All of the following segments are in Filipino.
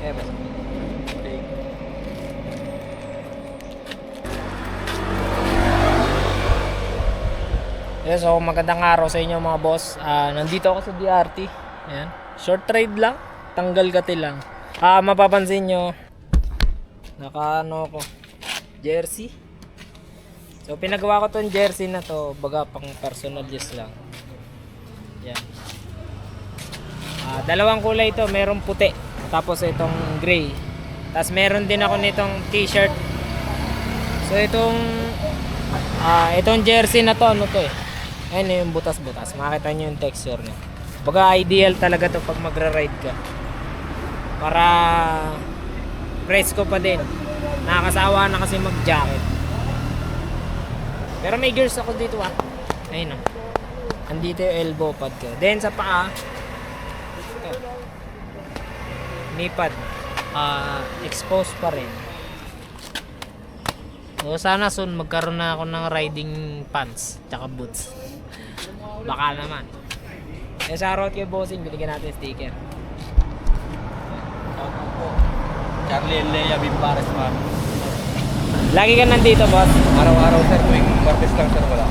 Eh, boss. Yes, so magandang araw sa inyo mga boss. Nandito ako sa DRT. Ayan. Short ride lang. Tanggal kati lang. Mapapansin nyo, naka ano ko, jersey. So pinagawa ko tong jersey na to, baga pang personal use lang. Yan. Dalawang kulay ito, merong puti, tapos itong gray. Tapos meron din ako nitong t-shirt. So itong jersey na to, ano to eh. Ayun yung butas-butas. Makita nyo yung texture niya. Baga ideal talaga to pag magra-ride ka. Para presko pa din. Nakakasawa na kasi mag-jacket. Pero may gears ako dito Ayun o. Andito yung elbow pad ko. Then sa paa, ito. Knee pad. Exposed pa rin. So sana soon magkaroon na ako ng riding pants tsaka boots. Baka naman. Shoutout kay Bossing, binigyan natin sticker. Charlie and Lea Bimpares man. Lagi ka nandito, boss? Araw-araw sir, tuwing Martes lang sir, wala.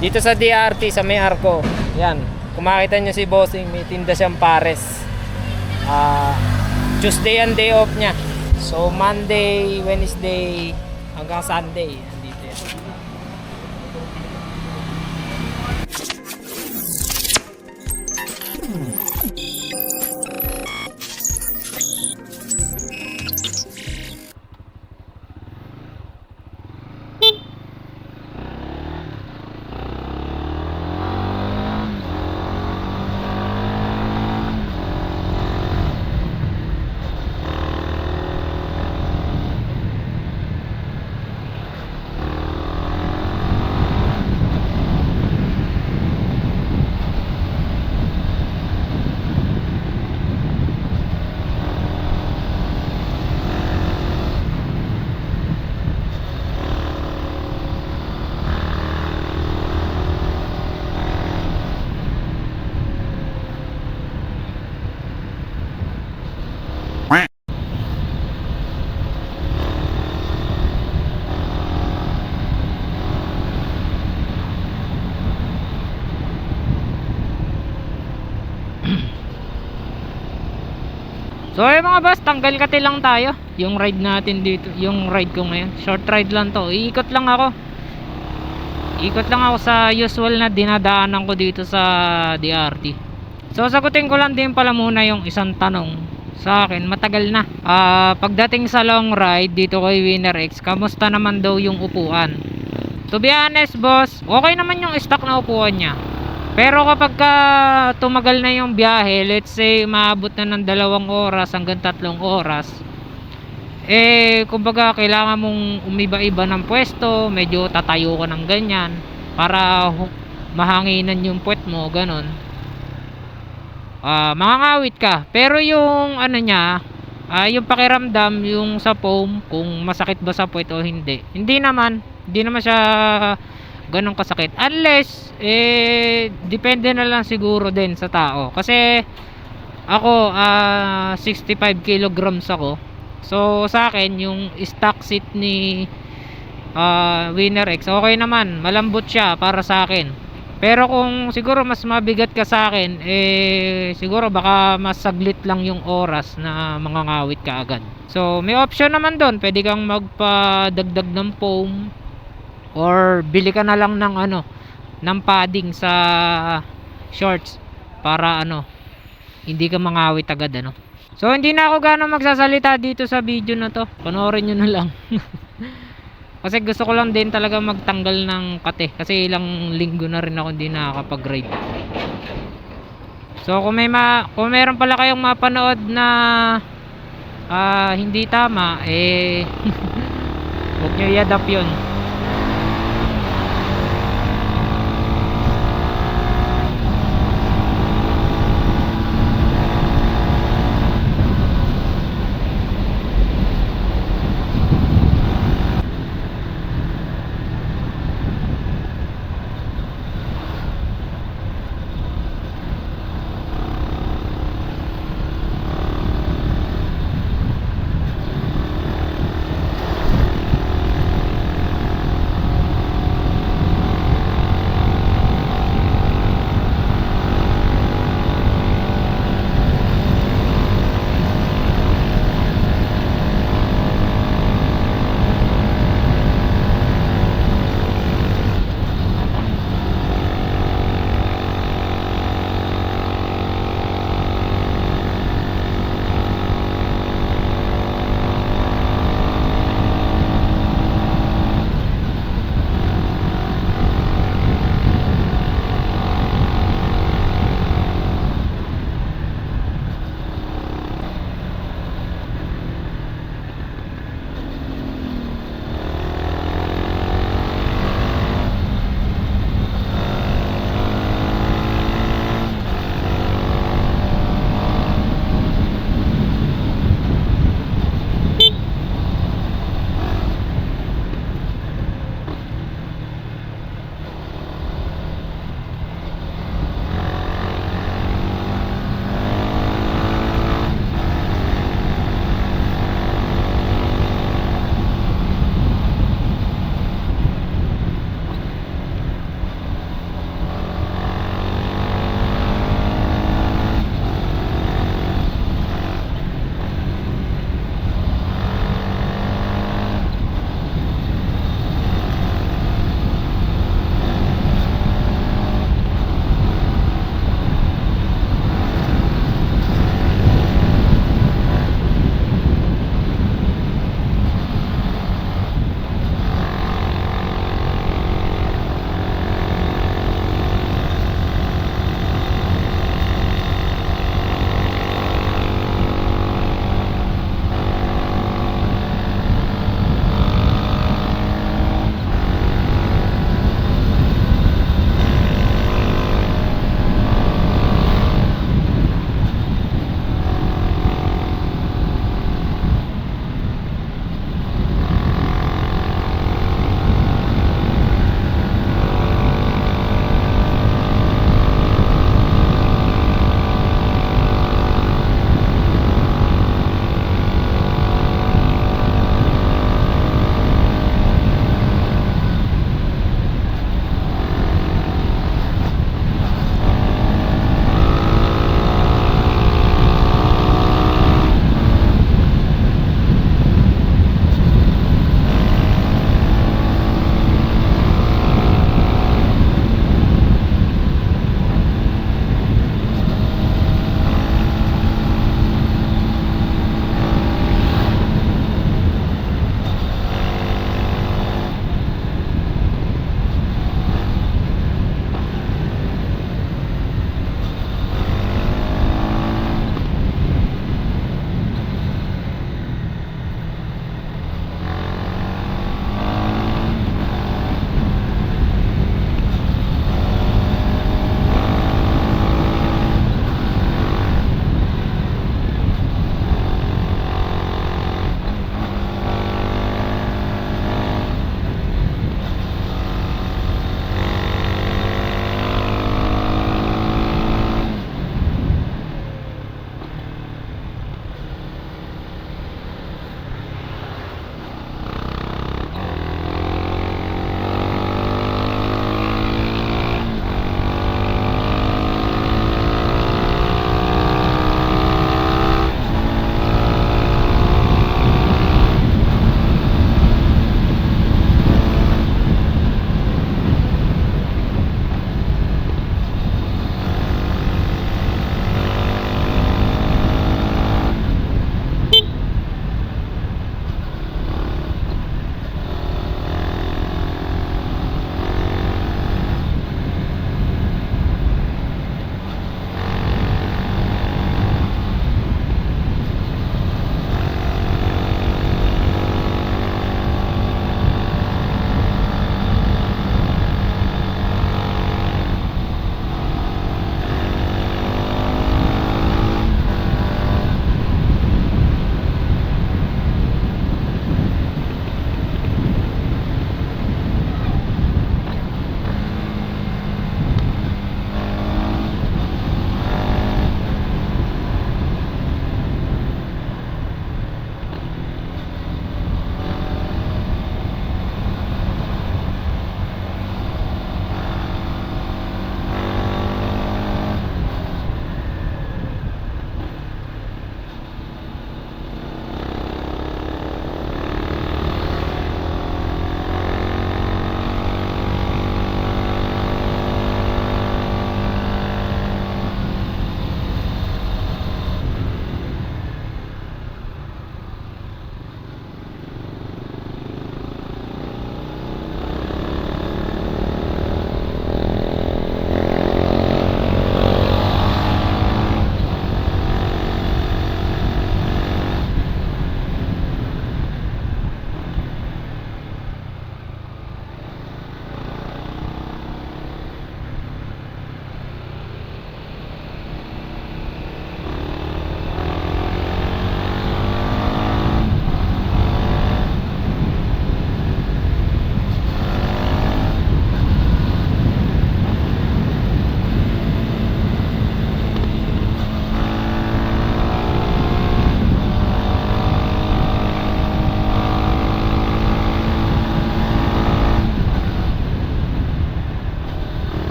Dito sa DRT, sa may Arco. Yan. Kung makita nyo si Bossing, may tinda siyang pares. Tuesday and day off niya. So Monday, Wednesday, hanggang Sunday. Andito yan. So ayun mga boss, tanggal kati lang tayo. Yung ride natin dito, yung ride ko ngayon, short ride lang to. Iikot lang ako sa usual na dinadaanan ko dito sa DRT. So sagutin ko lang din pala muna yung isang tanong sa akin, matagal na. Pagdating sa long ride dito kay Winner X, kamusta naman daw yung upuan? To be honest boss, okay naman yung stock na upuan niya. Pero kapag tumagal na yung biyahe, let's say maabot na ng 2 oras hanggang 3 oras, kumbaga kailangan mong umiba-iba ng pwesto, medyo tatayo ka ng ganyan para mahanginan yung puwet mo, ganun. Mangangawit ka. Pero yung ano niya, yung pakiramdam, yung sa foam, kung masakit ba sa puwet o hindi. Hindi naman siya ganun kasakit, unless depende na lang siguro din sa tao. Kasi ako 65 kilograms ako. So sa akin yung stock seat ni Winner X okay naman, malambot siya para sa akin. Pero kung siguro mas mabigat ka sa akin, siguro baka mas saglit lang yung oras na mangangawit ka agad. So may option naman doon, pwede kang magpadagdag ng foam or bili ka na lang ng ng padding sa shorts para hindi ka mangawit agad So hindi na ako gano'ng magsasalita dito sa video na to. Panoorin nyo na lang. Kasi gusto ko lang din talaga magtanggal ng kate. Kasi ilang linggo na rin ako hindi nakakapag-ride. So kung meron pala kayong mapanood na hindi tama, huwag nyo i-adapt yun.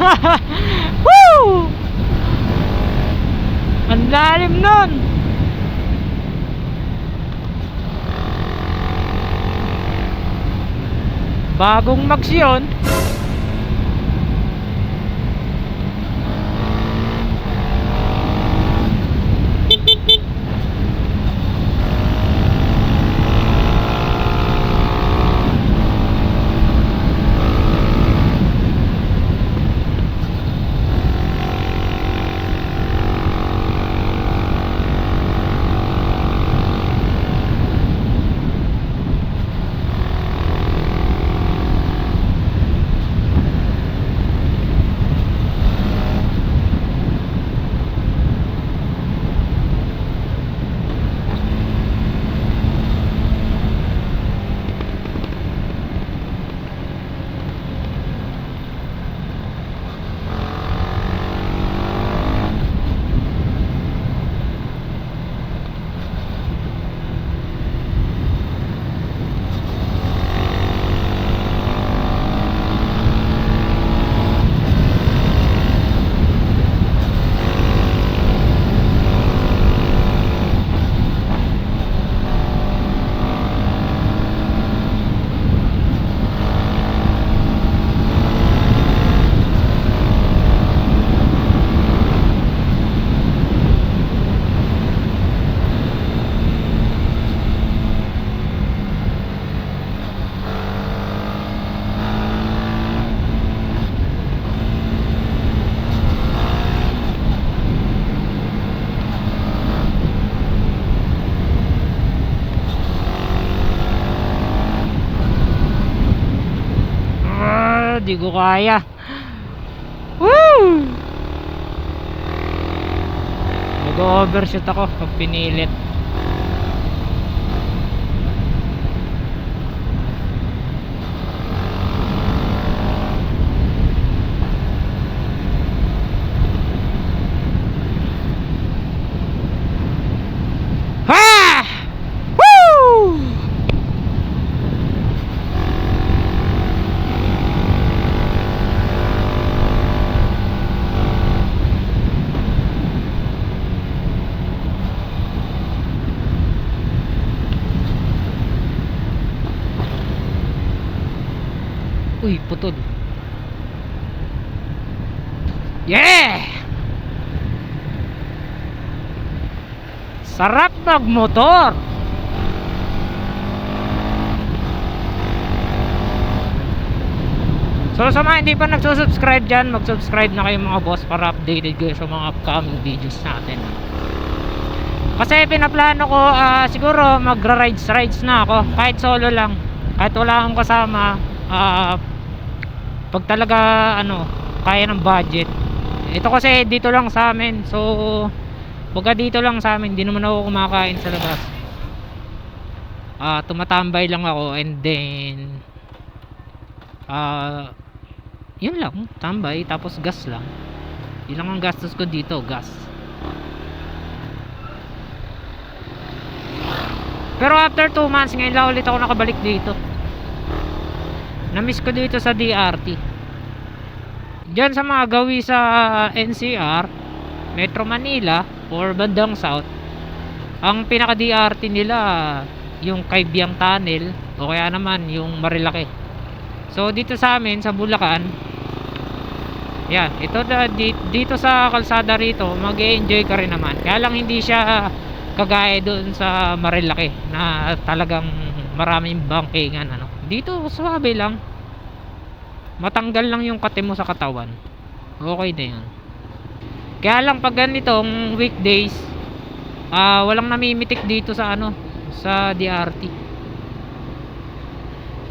Woo! Ang lalim nun. Bagong mags yun. Di ko kaya. Woo! Mag-overshoot ako pag pinilit. Ha! Woo! Uy, putol. Yeah! Sarap magmotor. So sa mga hindi pa nagsusubscribe dyan, mag-subscribe na kayo mga boss para updated kayo sa mga upcoming videos natin. Kasi pinaplano ko siguro magra-rides na ako kahit solo lang, kahit wala akong kasama. Pag talaga kaya ng budget. Ito kasi dito lang sa amin, so pagka dito lang sa amin, hindi naman ako kumakain sa labas. Tumatambay lang ako, and then yun lang, tambay, tapos gas lang. Yun lang ang gastos ko dito, gas. Pero after 2 months ngayon lang ulit ako nakabalik dito. Na-miss ko dito sa DRT. Diyan sa mga gawi sa NCR, Metro Manila or bandang South, ang pinaka DRT nila yung Kaibiyang Tunnel o kaya naman yung Marilaki. So dito sa amin sa Bulacan, yan, dito sa kalsada rito, mag-e-enjoy ka rin naman. Kaya lang hindi siya kagaya doon sa Marilaki na talagang maraming bangkingan Dito suwabe lang. Matanggal lang yung kate mo sa katawan. Okay na yan. Kaya lang pag ganitong weekdays, walang namimitik dito sa sa DRT.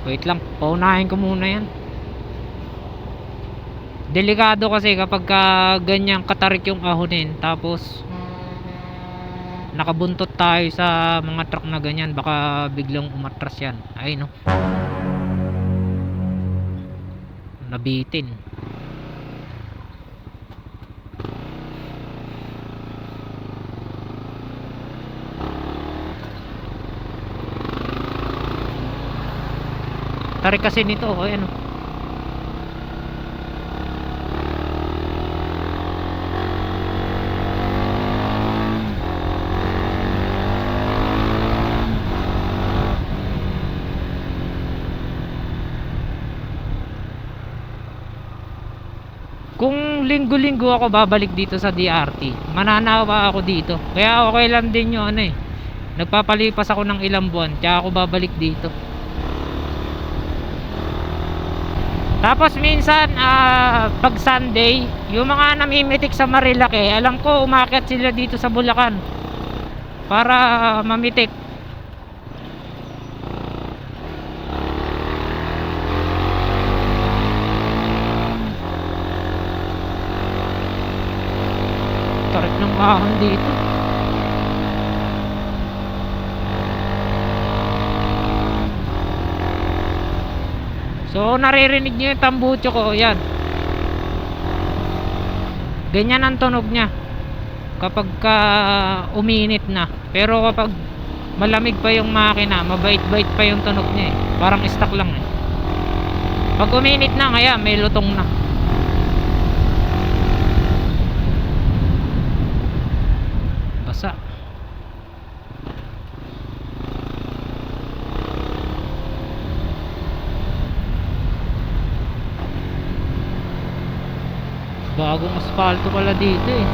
Wait lang, paunahin ko muna yan. Delikado kasi kapag ganyang katarik yung ahonin, tapos nakabuntot tayo sa mga truck na ganyan, baka biglang umatras yan. Ay no, nabitin. Tarik kasi nito, ayan Kung linggo-linggo ako babalik dito sa DRT, mananawa ako dito. Kaya okay lang din yung ano eh, nagpapalipas ako ng ilang buwan tsaka ako babalik dito. Tapos minsan pag Sunday, yung mga namimitik sa Marilake, alam ko umakyat sila dito sa Bulacan para mamitik. Tarik ng ahon dito. So naririnig nyo yung tambucho ko, yan. Ganyan ang tunog nya kapag uminit na. Pero kapag malamig pa yung makina, mabait-bait pa yung tunog nya eh. Parang stock lang eh. Pag uminit na, kaya may lutong na. Basa. Bagong asfalto pala dito eh.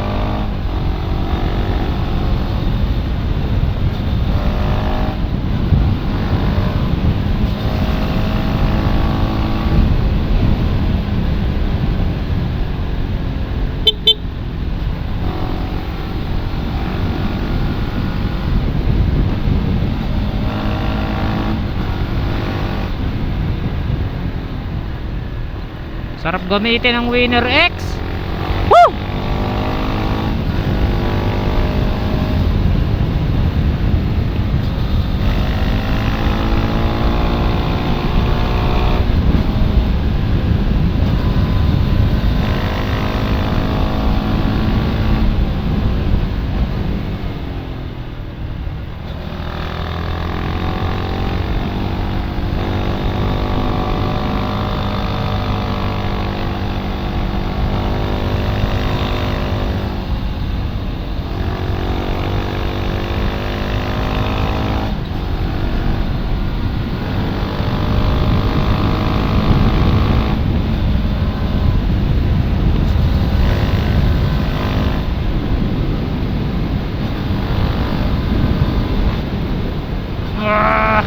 Sarap gamitin ng Winner X. Woo! Ah!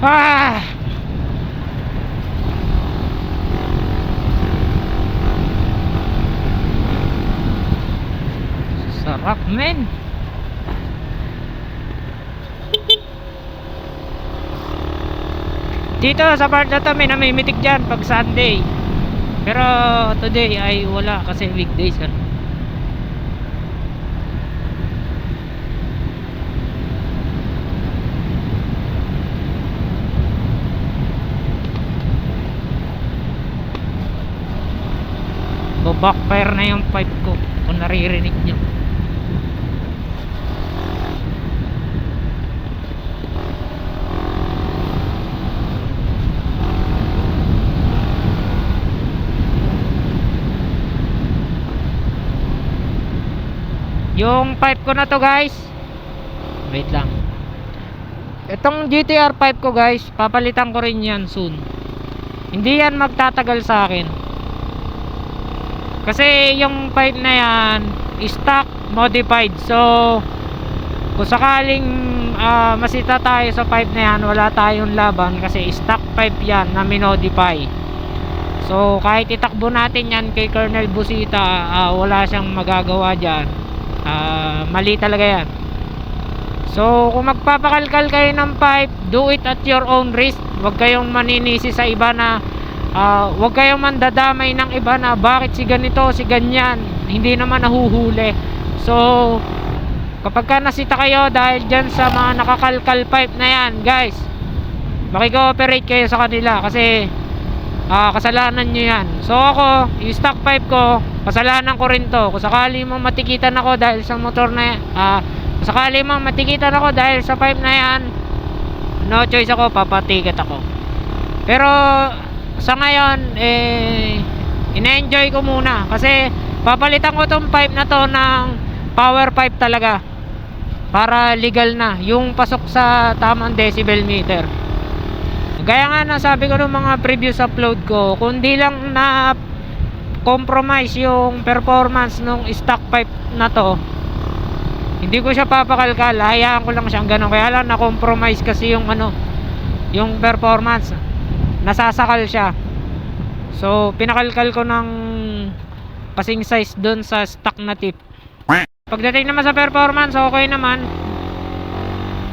Ah! Sarap, men. Dito sa part na to may namimitik dyan pag Sunday. Pero today ay wala kasi weekdays kan. Backfire na yung pipe ko kung naririnig nyo. Yung pipe ko na to guys, wait lang, itong GTR pipe ko guys, papalitan ko rin yan soon. Hindi yan magtatagal sa akin kasi yung pipe na yan stock modified. So kung sakaling masita tayo sa pipe na yan, wala tayong laban kasi stock pipe yan na minodify. So kahit itakbo natin yan kay Colonel Busita, wala siyang magagawa dyan. Mali talaga yan. So kung magpapakalkal kayo ng pipe, do it at your own risk. Huwag kayong maninisi sa iba na huwag kayong mandadamay ng iba na bakit si ganito, si ganyan, hindi naman nahuhuli. So kapag ka nasita kayo dahil dyan sa mga nakakalkal pipe na yan guys, makikooperate kayo sa kanila kasi kasalanan nyo yan. So ako, yung stock pipe ko, kasalanan ko rin to. Kung sakali mong matikitan ako dahil sa motor na kung sakali mong matikitan ako dahil sa pipe na yan, no choice ako, papatiket ako. Pero sa ngayon ina-enjoy ko muna kasi papalitan ko tong pipe na to ng power pipe talaga para legal na yung pasok sa tamang decibel meter. Gaya nga na sabi ko ng mga previous upload ko, kundi lang na compromise yung performance ng stock pipe na to, hindi ko siya papakalkal, hayaan ko lang siyang ganun. Kaya lang na compromise kasi yung yung performance, nasasakal siya. So pinakalkal ko ng kasing size doon sa stock na tip. Pagdating naman sa performance, okay naman,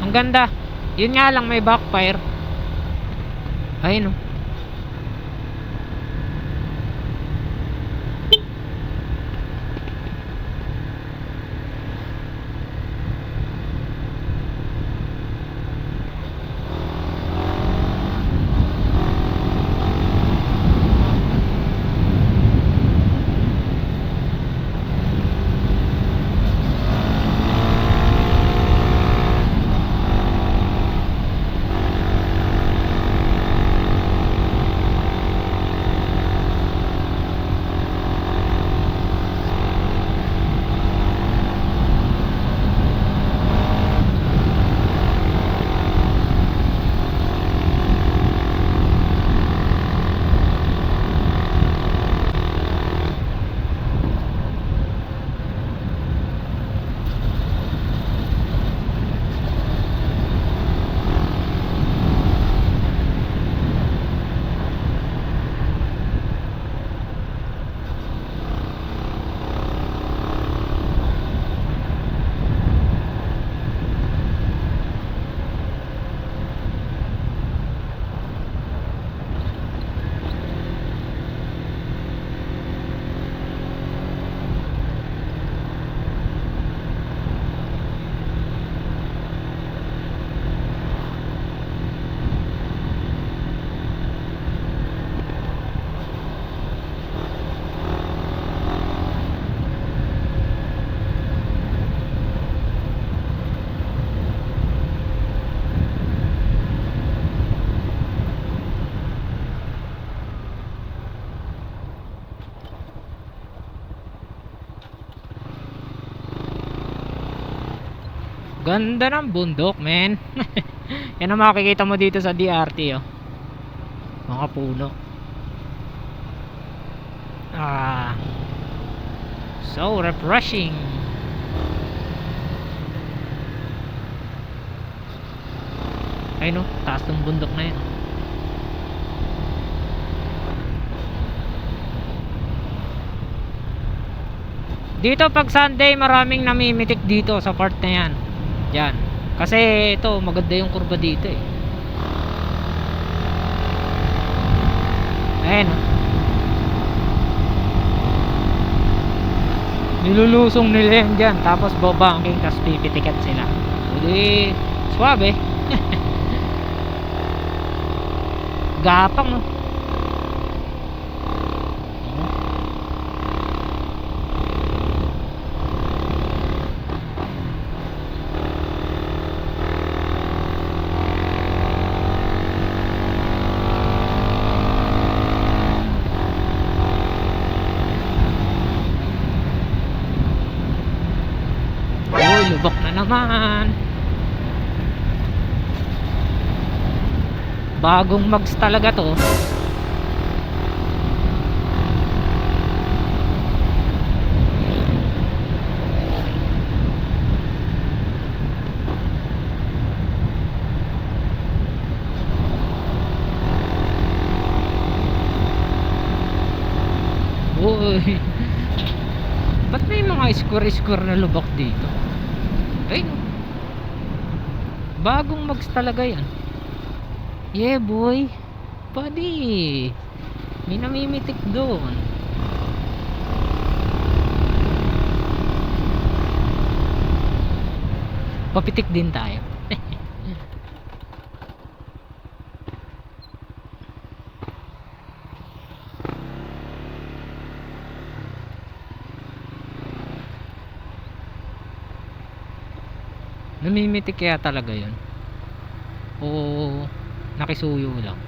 ang ganda. Yun nga lang, may backfire. Ayun, ganda ng bundok, men. Yan ang makikita mo dito sa DRT, oh. Mga puno. So refreshing. Ay no, taas ng bundok na yan. Dito pag Sunday, maraming namimitik dito sa part na yan. Yan. Kasi ito, maganda yung kurba dito eh. Ayan, oh. Nilulusong nila yan dyan, tapos bobanking, tapos pipitikat sila. Hindi, suwabe. Gapang, no? Lubok na naman. Bagong mags talaga to. Uy. Ba't may mga square-square na lubak dito? Ay, bagong mags talaga yan. Yeah boy, buddy, may namimitik doon. Papitik din tayo. Namimitik kaya talaga yun? O nakisuyo lang?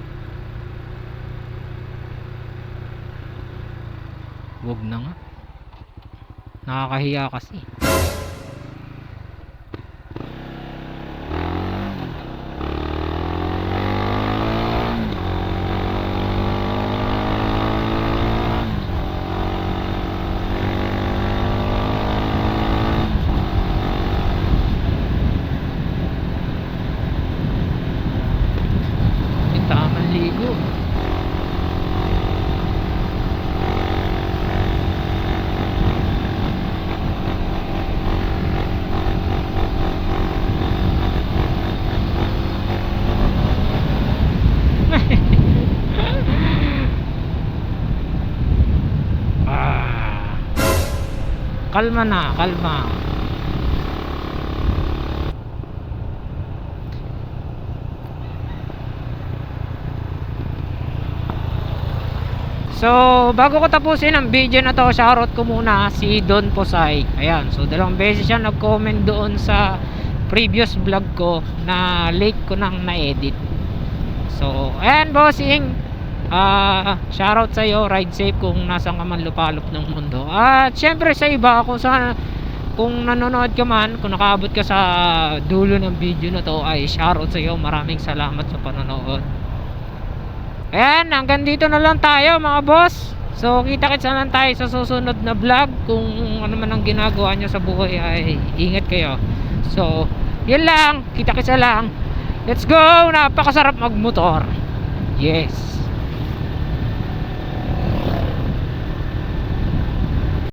Wag na nga. Nakakahiya kasi. Yung tamang ligo. Ah, kalma na, kalma. So, bago ko tapusin ang video na to, shoutout ko muna si Don Posay. Ayan, so dalawang beses siya nag-comment doon sa previous vlog ko na late ko nang na-edit. So, ayan bossing. Shoutout sa iyo, ride safe kung nasaan ka man lupalop ng mundo. At syempre sa iba, kung nanonood ka man, kung nakaabot ka sa dulo ng video na to, ay shoutout sa iyo. Maraming salamat sa panonood. Ayan, hanggang dito na lang tayo mga boss. So kita-kits na lang tayo sa susunod na vlog. Kung ano man ang ginagawa nyo sa buhay ay ingat kayo. So yun lang, kita-kits na lang. Let's go, napakasarap magmotor. Yes.